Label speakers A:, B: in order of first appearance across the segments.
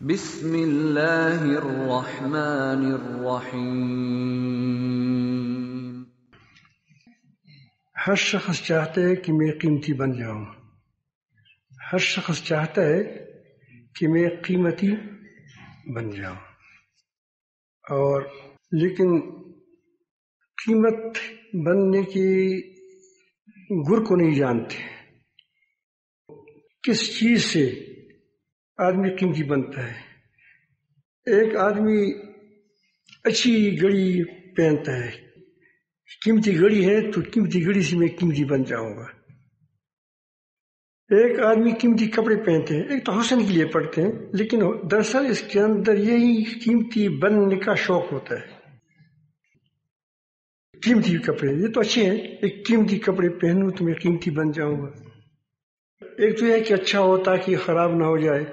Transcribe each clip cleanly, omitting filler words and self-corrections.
A: بسم اللہ الرحمن الرحیم۔
B: ہر شخص چاہتا ہے کہ میں قیمتی بن جاؤں، ہر شخص چاہتا ہے کہ میں قیمتی بن جاؤں، اور لیکن قیمت بننے کی گر کو نہیں جانتے۔ کس چیز سے آدمی قیمتی بنتا ہے؟ ایک آدمی اچھی گھڑی پہنتا ہے، قیمتی گھڑی ہے تو قیمتی گھڑی سے میں قیمتی بن جاؤں گا۔ ایک آدمی قیمتی کپڑے پہنتے ہیں، ایک تو حسن کے لیے پڑھتے ہیں، لیکن دراصل اس کے اندر یہی قیمتی بننے کا شوق ہوتا ہے۔ قیمتی کپڑے یہ تو اچھے ہیں، ایک قیمتی کپڑے پہنوں تو میں قیمتی بن جاؤں گا۔ ایک تو یہ کہ اچھا ہو تاکہ خراب نہ ہو جائے،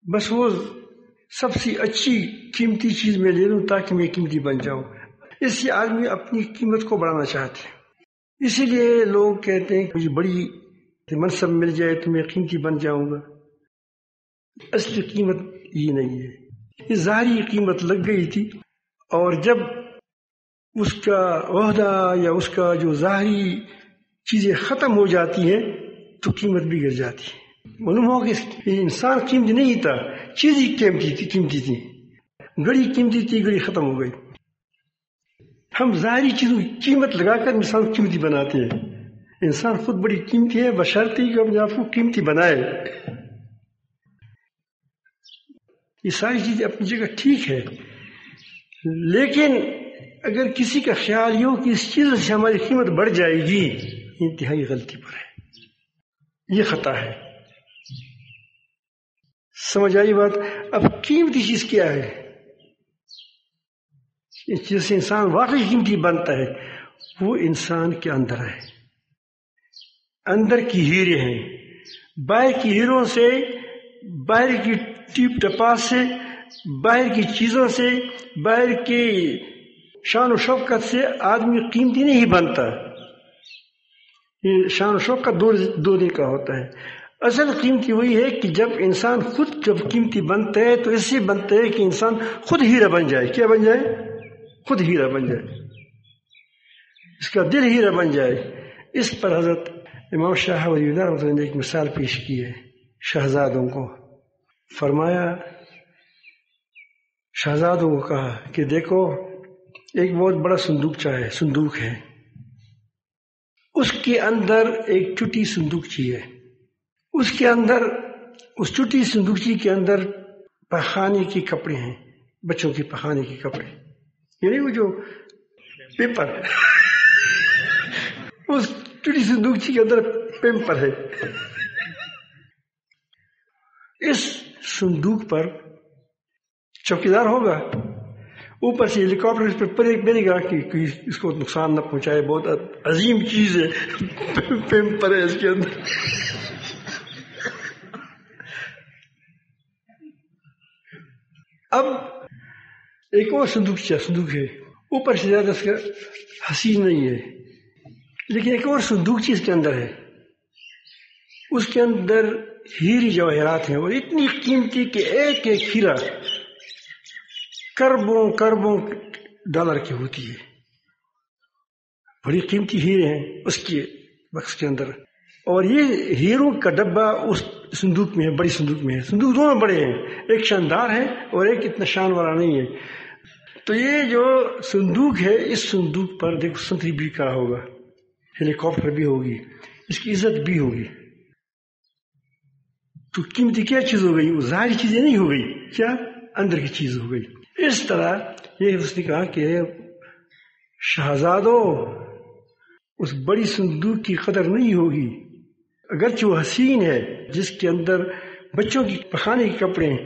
B: بس وہ سب سے اچھی قیمتی چیز میں لے لوں تاکہ میں قیمتی بن جاؤں۔ اس سے آدمی اپنی قیمت کو بڑھانا چاہتے ہیں، اسی لیے لوگ کہتے ہیں کہ مجھے بڑی منصب مل جائے تو میں قیمتی بن جاؤں گا۔ اصلی قیمت یہ نہیں ہے، یہ ظاہری قیمت لگ گئی تھی، اور جب اس کا عہدہ یا اس کا جو ظاہری چیزیں ختم ہو جاتی ہیں تو قیمت بھی گر جاتی ہے۔ معلوم ہو کہ انسان قیمتی نہیں تھا، چیز ہی قیمتی تھی، گھڑی قیمتی تھی، گھڑی ختم ہو گئی۔ ہم ظاہری چیزوں کی قیمت لگا کر انسان کو قیمتی بناتے ہیں۔ انسان خود بڑی قیمتی ہے، بشرطے کہ اپنے آپ کو قیمتی بنائے۔ یہ ساری چیزیں اپنی جگہ ٹھیک ہے، لیکن اگر کسی کا خیال یہ ہو کہ اس چیز سے ہماری قیمت بڑھ جائے گی، انتہائی غلطی پر ہے، یہ خطا ہے۔ سمجھ آئی بات؟ اب قیمتی چیز کیا ہے؟ اس چیز سے انسان واقعی قیمتی بنتا ہے، وہ انسان کے اندر ہے، اندر کی ہیرے ہیں۔ باہر کی ہیروں سے، باہر کی ٹیپ ٹپاس سے، باہر کی چیزوں سے، باہر کی شان و شوکت سے آدمی قیمتی نہیں بنتا۔ یہ شان و شوکت دو دن کا ہوتا ہے۔ اصل قیمتی وہی ہے کہ جب انسان خود جب قیمتی بنتا ہے تو اس سے بنتا ہے کہ انسان خود ہیرا بن جائے۔ کیا بن جائے؟ خود ہیرا بن جائے، اس کا دل ہیرا بن جائے۔ اس پر حضرت امام شاہ ولی اللہ رحمۃ اللہ نے ایک مثال پیش کی ہے شہزادوں کو۔ فرمایا، شہزادوں کو کہا کہ دیکھو ایک بہت بڑا صندوق ہے، اس کے اندر ایک چھوٹی صندوقچی ہے، اس کے اندر، اس چھوٹی صندوقچی کے اندر پخانے کے کپڑے ہیں، بچوں کے پخانے کے کپڑے، یعنی وہ جو پیمپر اس چھوٹی صندوقچی کے اندر پیمپر ہے۔ اس صندوق پر چوکیدار ہوگا، اوپر سے ہیلی کاپٹر اس پر پڑے گا کہ اس کو نقصان نہ پہنچائے، بہت عظیم چیز ہے، پیمپر ہے اس کے اندر۔ اب ایک اور صندوق ہے، اوپر سے زیادہ اس کا حسین نہیں ہے، لیکن ایک اور صندوق چیز کے اندر ہے، اس کے اندر ہیرے جواہرات ہیں، اور اتنی قیمتی کہ ایک ایک ہیرا کربوں ڈالر کی ہوتی ہے، بڑی قیمتی ہیرے ہیں اس کے بکس کے اندر۔ اور یہ ہیروں کا ڈبہ اس صندوق میں ہے، بڑی صندوق میں ہے۔ صندوق دونوں بڑے ہیں، ایک شاندار ہے اور ایک اتنا شان والا نہیں ہے۔ تو یہ جو صندوق ہے، اس صندوق پر دیکھو سنتری بھی کرا ہوگا، ہیلی کاپٹر بھی ہوگی، اس کی عزت بھی ہوگی۔ تو قیمتی کیا چیز ہو گئی؟ وہ ظاہری چیزیں نہیں ہو گئی، کیا اندر کی چیز ہو گئی۔ اس طرح یہ اس نے کہا کہ شہزادوں، اس بڑی صندوق کی قدر نہیں ہوگی، اگرچہ وہ حسین ہے جس کے اندر بچوں کی پخانے کے کپڑے ہیں،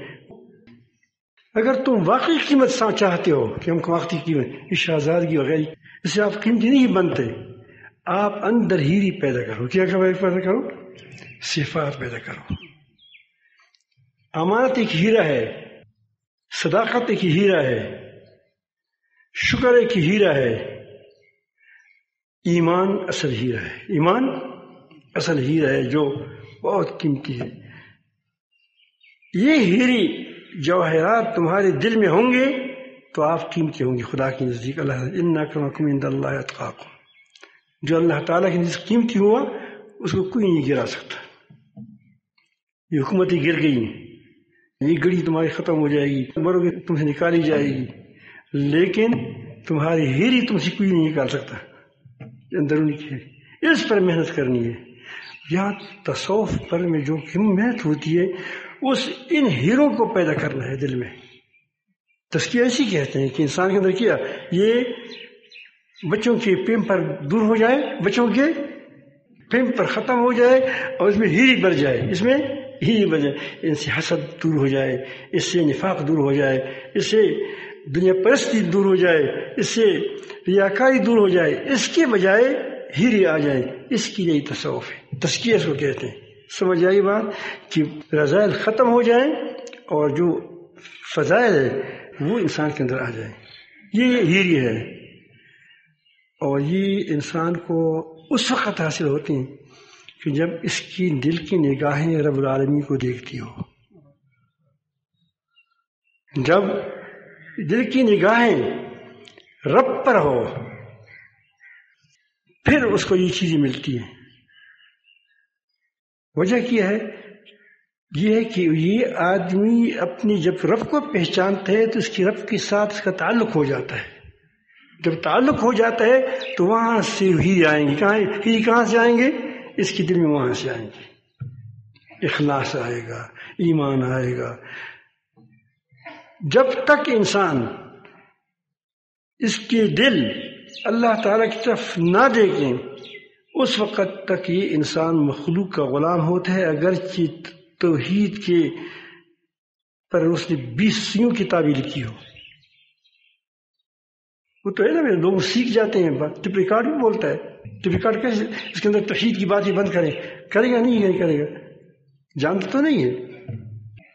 B: اگر تم واقعی قیمت چاہتے ہو کہ ہم کو واقعی قیمت، یہ شہزادگی وغیرہ، اس سے آپ قیمتی نہیں بنتے۔ آپ اندر ہیری پیدا کرو۔ کیا پیدا کرو؟ صفات پیدا کرو۔ امانت ایک ہیرا ہے، صداقت ایک ہیرا ہے، شکر ایک ہیرا ہے، ایمان اصل ہیرا ہے، ایمان اصل ہیرا ہے جو بہت قیمتی ہے۔ یہ ہیری جواہرات تمہارے دل میں ہوں گے تو آپ قیمتی ہوں گے خدا کے نزدیک. اللہ ان اکرمکم عند اللہ اتقاکم. جو اللہ تعالیٰ کے نزدیک قیمتی ہوا اس کو کوئی نہیں گرا سکتا. یہ حکومتیں گر گئی ہیں، یہ گڑی تمہاری ختم ہو جائے گی، مرو گے تم سے نکالی جائے گی، لیکن تمہاری ہیری تم سے کوئی نہیں نکال سکتا. اندرونی کی اس پر محنت کرنی ہے. یہاں تصوف پر میں جو محنت ہوتی ہے اس ان ہیروں کو پیدا کرنا ہے دل میں. تزکیہ ایسی کہتے ہیں کہ انسان کے اندر کیا یہ بچوں کے پیمپر دور ہو جائے، بچوں کے پیمپر ختم ہو جائے اور اس میں ہیری بھر جائے، اس میں ہیری بھر جائے. ان سے حسد دور ہو جائے، اس سے نفاق دور ہو جائے، اس سے دنیا پرستی دور ہو جائے، اس سے ریاکاری دور ہو جائے، اس کے بجائے ہیری آ جائے. اس کے لیے تصوف ہے، تزکیہ اس کو کہتے ہیں. سمجھ آئی بات کہ رذائل ختم ہو جائیں اور جو فضائل ہے وہ انسان کے اندر آ جائیں. یہ ہیری ہے اور یہ انسان کو اس وقت حاصل ہوتی ہیں کہ جب اس کی دل کی نگاہیں رب العالمین کو دیکھتی ہو. جب دل کی نگاہیں رب پر ہو پھر اس کو یہ چیزیں ملتی ہیں. وجہ کیا ہے؟ یہ ہے کہ یہ آدمی اپنی جب رب کو پہچانتا ہے تو اس کی رب کے ساتھ اس کا تعلق ہو جاتا ہے. جب تعلق ہو جاتا ہے تو وہاں سے ہی آئیں گے. کہاں سے آئیں گے؟ اس کے دل میں وہاں سے آئیں گے. اخلاص آئے گا، ایمان آئے گا. جب تک انسان اس کے دل اللہ تعالیٰ کی طرف نہ دیکھیں اس وقت تک یہ انسان مخلوق کا غلام ہوتا ہے. اگرچہ توحید کے پر اس نے 20 کتابیں لکھی ہو. وہ تو ہے نا، لوگ سیکھ جاتے ہیں. ٹپ ریکارڈ بھی بولتا ہے، ٹپ ریکارڈ کیسے اس کے اندر توحید کی باتیں بند کرے گا نہیں کرے گا، جانتا تو نہیں ہے.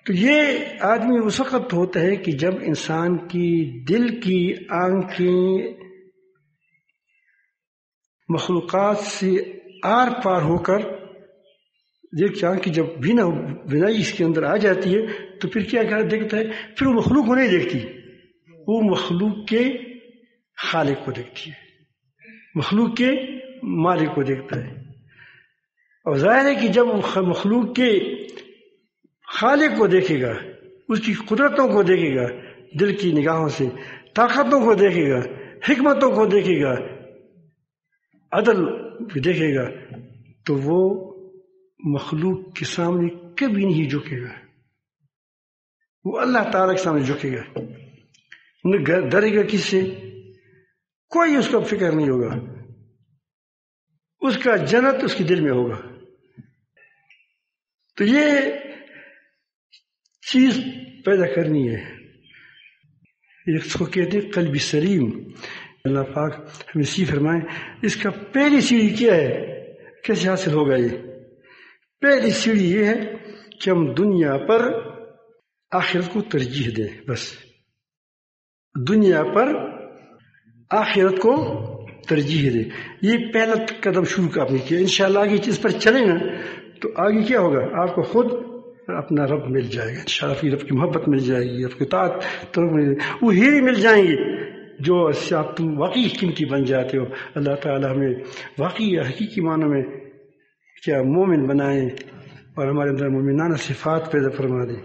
B: تو یہ آدمی اس وقت ہوتا ہے کہ جب انسان کی دل کی آنکھیں مخلوقات سے آر پار ہو کر دیکھتا کہ جب بینائی اس کے اندر آ جاتی ہے تو پھر کیا دیکھتا ہے؟ پھر وہ مخلوق کو نہیں دیکھتی، وہ مخلوق کے خالق کو دیکھتی ہے، مخلوق کے مالک کو دیکھتا ہے. اور ظاہر ہے کہ جب وہ مخلوق کے خالق کو دیکھے گا، اس کی قدرتوں کو دیکھے گا، دل کی نگاہوں سے طاقتوں کو دیکھے گا، حکمتوں کو دیکھے گا، عدل دیکھے گا، تو وہ مخلوق کے سامنے کبھی نہیں جھکے گا. وہ اللہ تعالیٰ کے سامنے جھکے گا، نہ ڈرے گا کس سے، کوئی اس کا فکر نہیں ہوگا. اس کا جنت اس کے دل میں ہوگا. تو یہ چیز پیدا کرنی ہے. اس کو کہتے ہیں قلب سلیم. اللہ پاک ہمیں سی فرمائے. اس کا پہلی سیڑھی کیا ہے؟ کیسے حاصل ہوگا؟ یہ پہلی سیڑھی یہ ہے کہ ہم دنیا پر آخرت کو ترجیح دیں. بس دنیا پر آخرت کو ترجیح دیں. یہ پہلا قدم شروع آپ نے کیا. انشاءاللہ آگے اس پر چلیں نا تو آگے کیا ہوگا؟ آپ کو خود اپنا رب مل جائے گا. انشاءاللہ پھر رب کی محبت مل جائے گی، رب کی اطاعت وہ ہی مل جائیں گی جو اس سے آپ تم واقعی قیمتی بن جاتے ہو. اللہ تعالی ہمیں واقعی حقیقی معنوں میں کیا مومن بنائیں اور ہمارے اندر مومنانہ صفات پیدا فرما دیں.